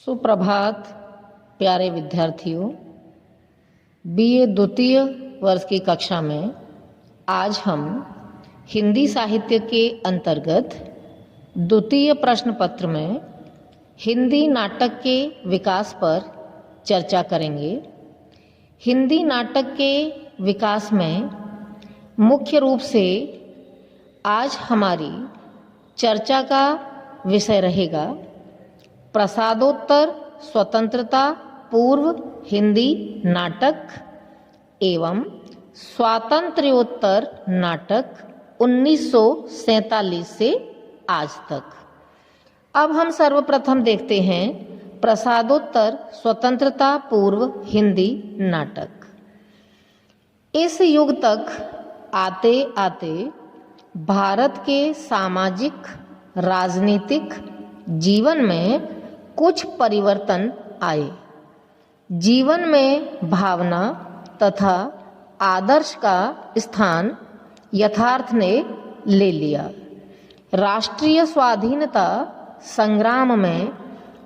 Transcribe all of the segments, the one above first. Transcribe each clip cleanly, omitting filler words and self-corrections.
सुप्रभात प्यारे विद्यार्थियों। बीए द्वितीय वर्ष की कक्षा में आज हम हिंदी साहित्य के अंतर्गत द्वितीय प्रश्न पत्र में हिंदी नाटक के विकास पर चर्चा करेंगे। हिंदी नाटक के विकास में मुख्य रूप से आज हमारी चर्चा का विषय रहेगा प्रसादोत्तर स्वतंत्रता पूर्व हिंदी नाटक एवं स्वातंत्र्योत्तर नाटक 1947 से आज तक। अब हम सर्वप्रथम देखते हैं प्रसादोत्तर स्वतंत्रता पूर्व हिंदी नाटक। इस युग तक आते आते भारत के सामाजिक राजनीतिक जीवन में कुछ परिवर्तन आए। जीवन में भावना तथा आदर्श का स्थान यथार्थ ने ले लिया। राष्ट्रीय स्वाधीनता संग्राम में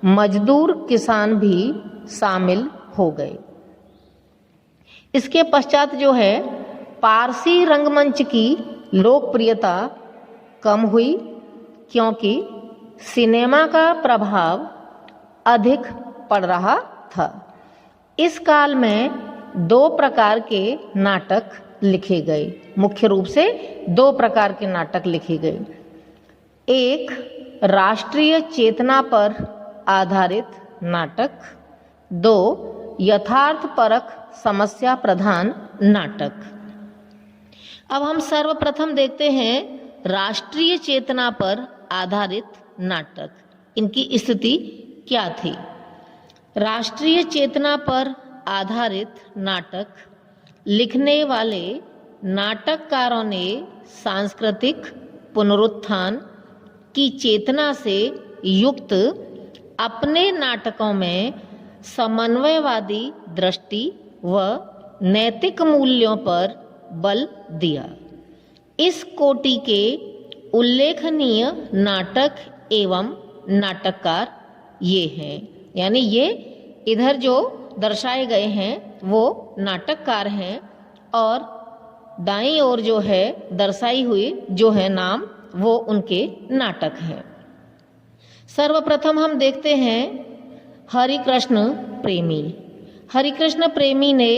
मजदूर किसान भी शामिल हो गए। इसके पश्चात जो है पारसी रंगमंच की लोकप्रियता कम हुई, क्योंकि सिनेमा का प्रभाव अधिक पड़ रहा था। इस काल में दो प्रकार के नाटक लिखे गए, मुख्य रूप से दो प्रकार के नाटक लिखे गए। एक राष्ट्रीय चेतना पर आधारित नाटक, दो यथार्थपरक समस्या प्रधान नाटक। अब हम सर्वप्रथम देखते हैं राष्ट्रीय चेतना पर आधारित नाटक। इनकी स्थिति क्या थी? राष्ट्रीय चेतना पर आधारित नाटक लिखने वाले नाटककारों ने सांस्कृतिक पुनरुत्थान की चेतना से युक्त अपने नाटकों में समन्वयवादी दृष्टि व नैतिक मूल्यों पर बल दिया। इस कोटि के उल्लेखनीय नाटक एवं नाटककार ये हैं, यानी ये इधर जो दर्शाए गए हैं वो नाटककार हैं, और दाईं ओर जो है दर्शाई हुई जो है नाम वो उनके नाटक हैं। सर्वप्रथम हम देखते हैं हरिकृष्ण प्रेमी। हरिकृष्ण प्रेमी ने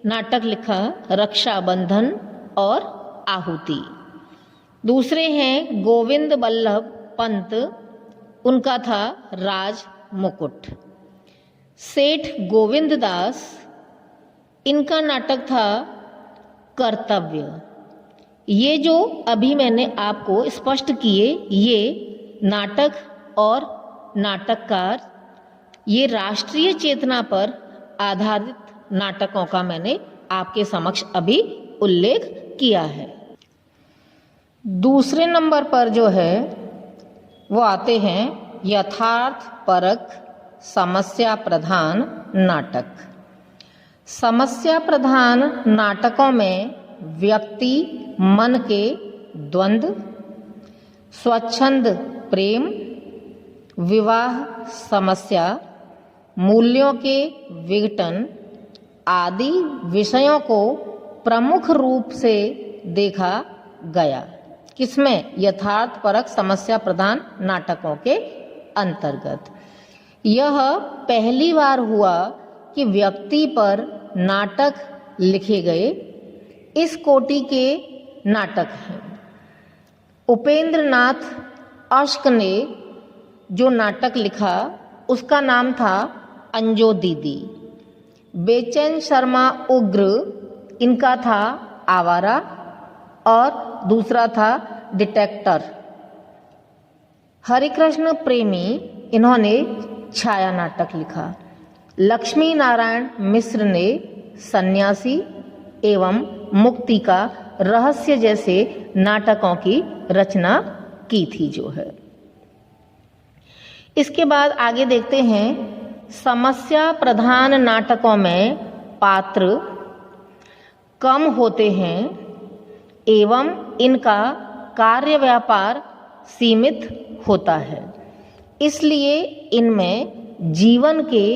नाटक लिखा रक्षाबंधन और आहुति। दूसरे हैं गोविंद बल्लभ पंत, उनका था राज मुकुट। सेठ गोविंद दास, इनका नाटक था कर्तव्य। ये जो अभी मैंने आपको स्पष्ट किए ये नाटक और नाटककार ये राष्ट्रीय चेतना पर आधारित नाटकों का मैंने आपके समक्ष अभी उल्लेख किया है। दूसरे नंबर पर जो है वो आते हैं यथार्थपरक समस्या प्रधान नाटक। समस्या प्रधान नाटकों में व्यक्ति मन के द्वंद्व, स्वच्छंद प्रेम, विवाह समस्या, मूल्यों के विघटन आदि विषयों को प्रमुख रूप से देखा गया। किसमें? यथार्थपरक समस्या प्रधान नाटकों के अंतर्गत। यह पहली बार हुआ कि व्यक्ति पर नाटक लिखे गए। इस कोटि के नाटक हैं उपेंद्र नाथ अश्क ने जो नाटक लिखा उसका नाम था अंजो दीदी। बेचैन शर्मा उग्र, इनका था आवारा, और दूसरा था डिटेक्टर। हरिकृष्ण प्रेमी, इन्होंने छाया नाटक लिखा। लक्ष्मी नारायण मिश्र ने सन्यासी एवं मुक्ति का रहस्य जैसे नाटकों की रचना की थी जो है। इसके बाद आगे देखते हैं समस्या प्रधान नाटकों में पात्र कम होते हैं एवं इनका कार्य व्यापार सीमित होता है। इसलिए इनमें जीवन के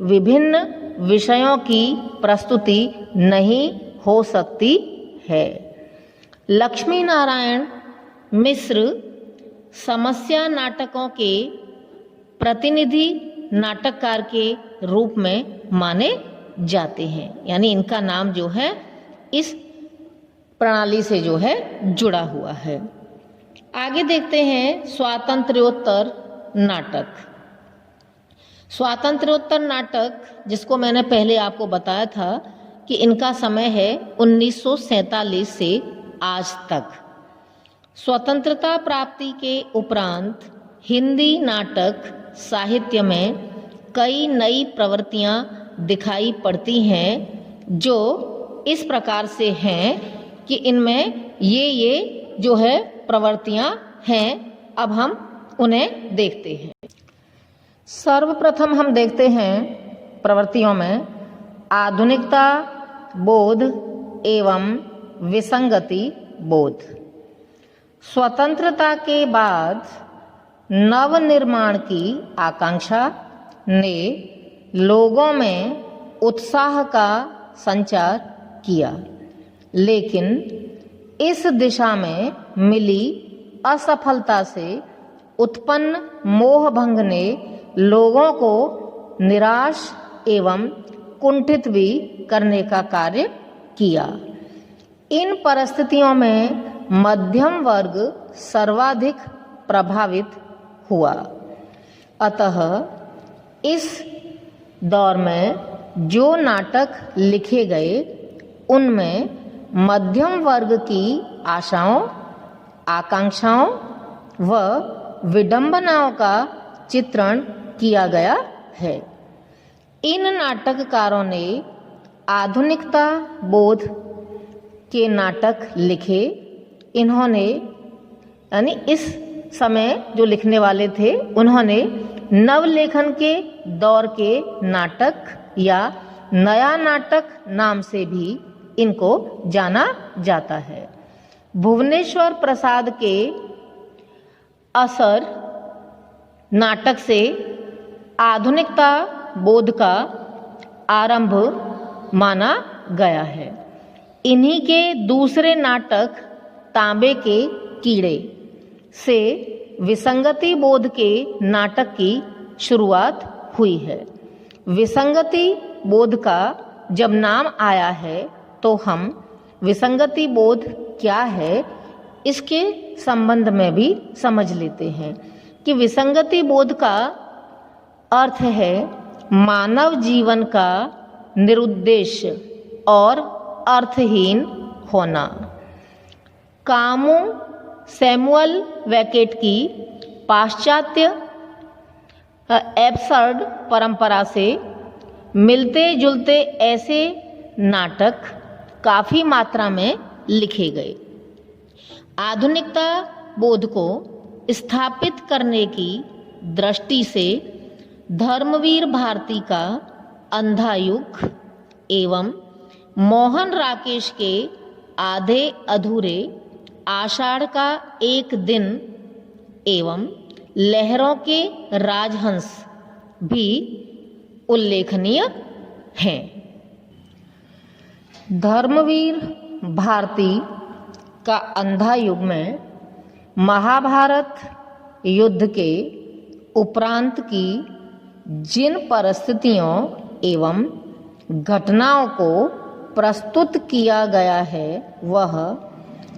विभिन्न विषयों की प्रस्तुति नहीं हो सकती है। लक्ष्मी नारायण मिश्र समस्या नाटकों के प्रतिनिधि नाटककार के रूप में माने जाते हैं, यानी इनका नाम जो है इस प्रणाली से जो है जुड़ा हुआ है। आगे देखते हैं स्वातंत्र्योत्तर नाटक। स्वातंत्र्योत्तर नाटक, जिसको मैंने पहले आपको बताया था कि इनका समय है 1947 से आज तक। स्वतंत्रता प्राप्ति के उपरांत हिंदी नाटक साहित्य में कई नई प्रवृत्तियां दिखाई पड़ती हैं, जो इस प्रकार से हैं कि इनमें ये जो है प्रवृत्तियां हैं। अब हम उन्हें देखते हैं। सर्वप्रथम हम देखते हैं प्रवृत्तियों में आधुनिकता बोध एवं विसंगति बोध। स्वतंत्रता के बाद नवनिर्माण की आकांक्षा ने लोगों में उत्साह का संचार किया, लेकिन इस दिशा में मिली असफलता से उत्पन्न मोहभंग ने लोगों को निराश एवं कुंठित भी करने का कार्य किया। इन परिस्थितियों में मध्यम वर्ग सर्वाधिक प्रभावित हुआ। अतः इस दौर में जो नाटक लिखे गए उनमें मध्यम वर्ग की आशाओं, आकांक्षाओं व विडंबनाओं का चित्रण किया गया है। इन नाटककारों ने आधुनिकता बोध के नाटक लिखे। इन्होंने यानी इस समय जो लिखने वाले थे उन्होंने नवलेखन के दौर के नाटक या नया नाटक नाम से भी इनको जाना जाता है। भुवनेश्वर प्रसाद के असर नाटक से आधुनिकता बोध का आरंभ माना गया है। इन्हीं के दूसरे नाटक तांबे के कीड़े से विसंगति बोध के नाटक की शुरुआत हुई है। विसंगति बोध का जब नाम आया है तो हम विसंगति बोध क्या है इसके संबंध में भी समझ लेते हैं कि विसंगति बोध का अर्थ है मानव जीवन का निरुद्देश्य और अर्थहीन होना। कामू सैमुअल बेकेट की पाश्चात्य एब्सर्ड परंपरा से मिलते जुलते ऐसे नाटक काफ़ी मात्रा में लिखे गए। आधुनिकता बोध को स्थापित करने की दृष्टि से धर्मवीर भारती का अंधा युग एवं मोहन राकेश के आधे अधूरे आषाढ़ का एक दिन एवं लहरों के राजहंस भी उल्लेखनीय हैं। धर्मवीर भारती का अंधा युग में महाभारत युद्ध के उपरांत की जिन परिस्थितियों एवं घटनाओं को प्रस्तुत किया गया है वह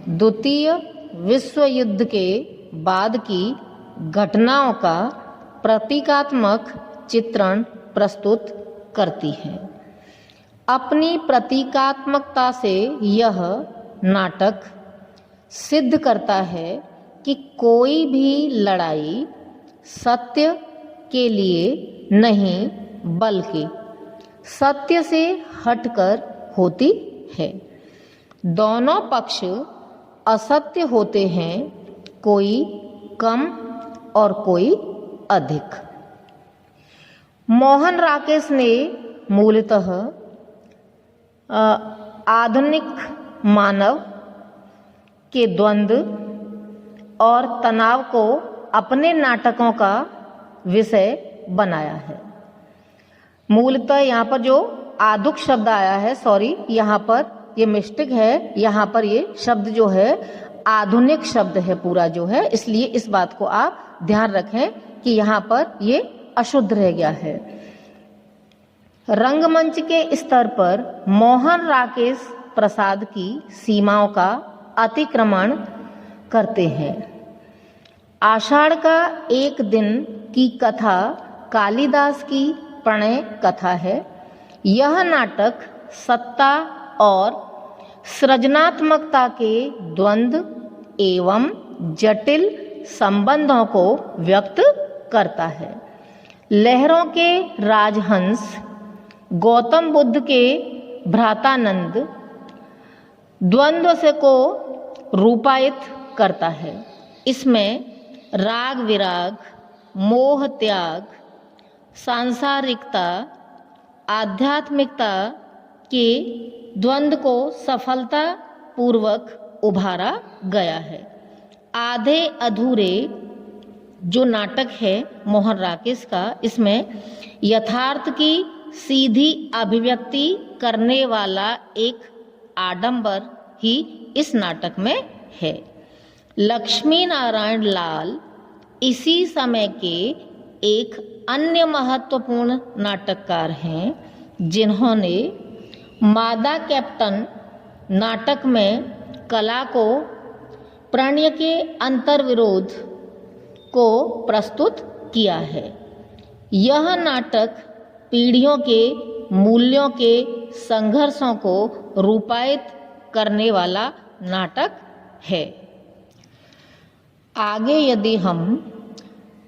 द्वितीय विश्व युद्ध के बाद की घटनाओं का प्रतीकात्मक चित्रण प्रस्तुत करती है। अपनी प्रतीकात्मकता से यह नाटक सिद्ध करता है कि कोई भी लड़ाई सत्य के लिए नहीं बल्कि सत्य से हटकर होती है। दोनों पक्ष असत्य होते हैं, कोई कम और कोई अधिक। मोहन राकेश ने मूलतः आधुनिक मानव के द्वंद्व और तनाव को अपने नाटकों का विषय बनाया है। मूलतः यहाँ पर जो आदुक शब्द आया है, सॉरी यहाँ पर ये मिस्टेक है, यहाँ पर ये शब्द जो है आधुनिक शब्द है पूरा जो है, इसलिए इस बात को आप ध्यान रखें कि यहाँ पर ये अशुद्ध रह गया है। रंगमंच के स्तर पर मोहन राकेश प्रसाद की सीमाओं का अतिक्रमण करते हैं। आषाढ़ का एक दिन की कथा कालिदास की प्रणय कथा है। यह नाटक सत्ता और सृजनात्मकता के द्वंद्व एवं जटिल संबंधों को व्यक्त करता है। लहरों के राजहंस गौतम बुद्ध के भ्रातानंद द्वंद्व से को रूपायित करता है। इसमें राग विराग, मोह त्याग, सांसारिकता, आध्यात्मिकता के द्वंद्व को सफलता पूर्वक उभारा गया है। आधे अधूरे जो नाटक है मोहन राकेश का, इसमें यथार्थ की सीधी अभिव्यक्ति करने वाला एक आडंबर ही इस नाटक में है। लक्ष्मी नारायण लाल इसी समय के एक अन्य महत्वपूर्ण नाटककार हैं, जिन्होंने मादा कैप्टन नाटक में कला को प्रणय के अंतर्विरोध को प्रस्तुत किया है। यह नाटक पीढ़ियों के मूल्यों के संघर्षों को रूपायित करने वाला नाटक है। आगे यदि हम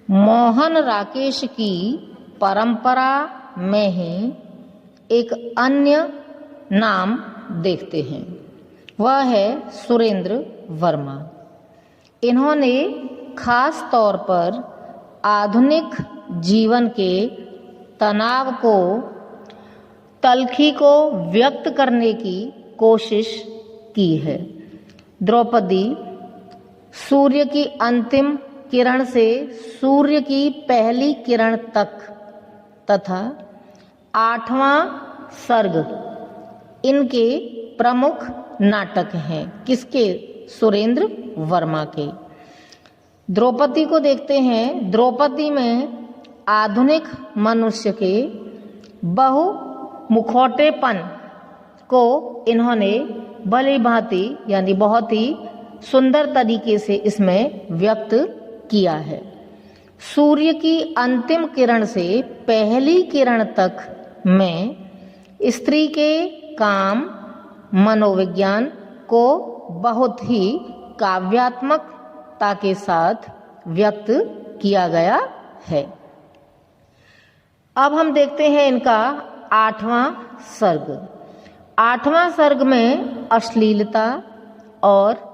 मोहन राकेश की परंपरा में ही एक अन्य नाम देखते हैं, वह है सुरेंद्र वर्मा। इन्होंने खास तौर पर आधुनिक जीवन के तनाव को, तलखी को व्यक्त करने की कोशिश की है। द्रौपदी सूर्य की अंतिम किरण से सूर्य की पहली किरण तक तथा 8वां सर्ग इनके प्रमुख नाटक हैं। किसके? सुरेंद्र वर्मा के। द्रौपदी को देखते हैं। द्रौपदी में आधुनिक मनुष्य के बहुमुखौटेपन को इन्होंने भली भांति यानी बहुत ही सुंदर तरीके से इसमें व्यक्त किया है। सूर्य की अंतिम किरण से पहली किरण तक में स्त्री के काम, मनोविज्ञान को बहुत ही काव्यात्मकता के साथ व्यक्त किया गया है। अब हम देखते हैं इनका 8वां सर्ग। 8वां सर्ग में अश्लीलता और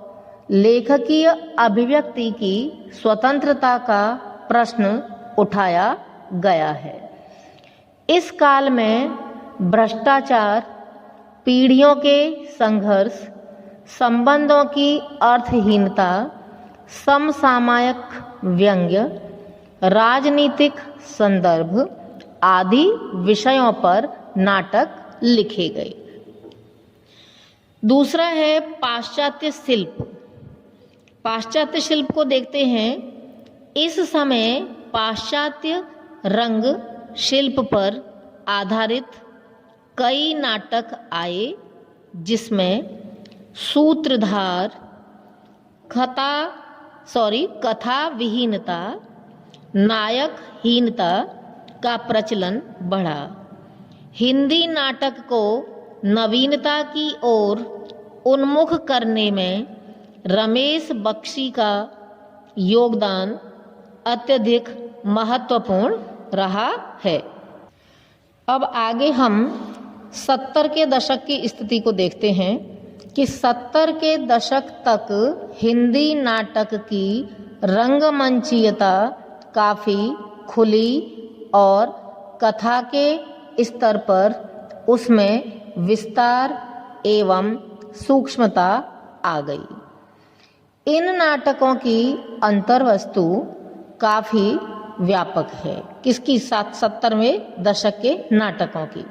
लेखकीय अभिव्यक्ति की स्वतंत्रता का प्रश्न उठाया गया है। इस काल में भ्रष्टाचार, पीढ़ियों के संघर्ष, संबंधों की अर्थहीनता, समसामयिक व्यंग्य, राजनीतिक संदर्भ आदि विषयों पर नाटक लिखे गए। दूसरा है पाश्चात्य शिल्प। पाश्चात्य शिल्प को देखते हैं। इस समय पाश्चात्य रंग शिल्प पर आधारित कई नाटक आए, जिसमें सूत्रधार, कथा विहीनता, नायकहीनता का प्रचलन बढ़ा। हिंदी नाटक को नवीनता की ओर उन्मुख करने में रमेश बख्शी का योगदान अत्यधिक महत्वपूर्ण रहा है। अब आगे हम 70 के दशक की स्थिति को देखते हैं कि 70 के दशक तक हिंदी नाटक की रंगमंचीयता काफ़ी खुली और कथा के स्तर पर उसमें विस्तार एवं सूक्ष्मता आ गई। इन नाटकों की अंतर्वस्तु काफ़ी व्यापक है। किसकी? 70वें दशक के नाटकों की।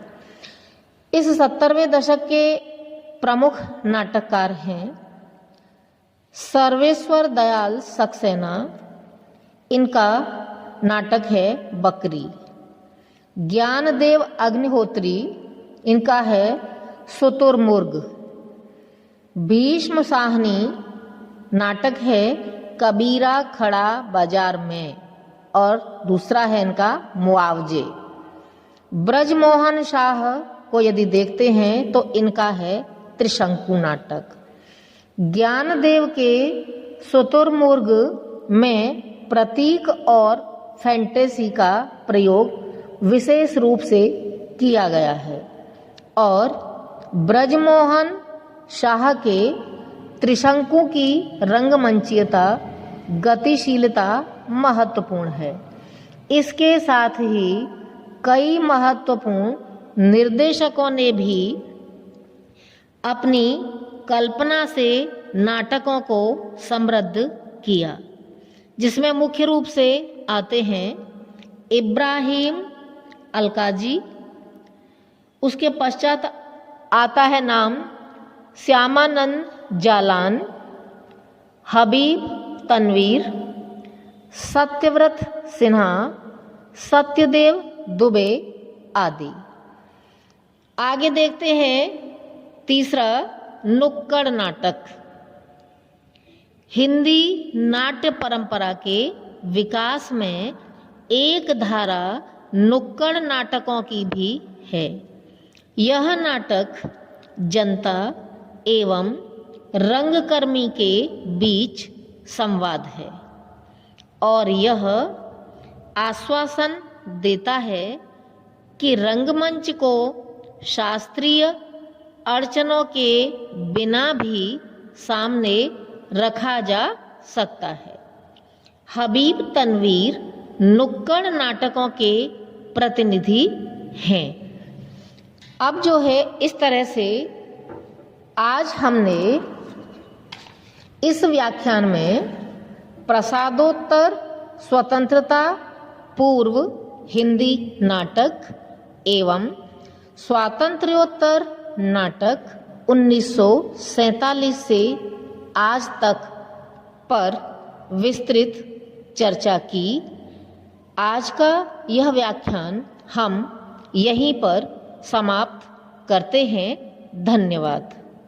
इस 70वें दशक के प्रमुख नाटककार हैं सर्वेश्वर दयाल सक्सेना, इनका नाटक है बकरी। ज्ञानदेव अग्निहोत्री, इनका है शुतुरमुर्ग। भीष्म साहनी नाटक है कबीरा खड़ा बाजार में, और दूसरा है इनका मुआवजे। ब्रजमोहन शाह को यदि देखते हैं तो इनका है त्रिशंकु नाटक। ज्ञानदेव के शुतुरमुर्ग में प्रतीक और फैंटेसी का प्रयोग विशेष रूप से किया गया है, और ब्रजमोहन शाह के त्रिशंकु की रंगमंचीयता, गतिशीलता महत्वपूर्ण है। इसके साथ ही कई महत्वपूर्ण निर्देशकों ने भी अपनी कल्पना से नाटकों को समृद्ध किया, जिसमें मुख्य रूप से आते हैं इब्राहिम अलकाजी, उसके पश्चात आता है नाम श्यामानंद जालान, हबीब तनवीर, सत्यव्रत सिन्हा, सत्यदेव दुबे आदि। आगे देखते हैं तीसरा, नुक्कड़ नाटक। हिंदी नाट्य परंपरा के विकास में एक धारा नुक्कड़ नाटकों की भी है। यह नाटक जनता एवं रंगकर्मी के बीच संवाद है, और यह आश्वासन देता है कि रंगमंच को शास्त्रीय अड़चनों के बिना भी सामने रखा जा सकता है। हबीब तनवीर नुक्कड़ नाटकों के प्रतिनिधि हैं। अब जो है इस तरह से आज हमने इस व्याख्यान में प्रसादोत्तर स्वतंत्रता पूर्व हिंदी नाटक एवं स्वातंत्र्योत्तर नाटक 1947 से आज तक पर विस्तृत चर्चा की। आज का यह व्याख्यान हम यहीं पर समाप्त करते हैं। धन्यवाद।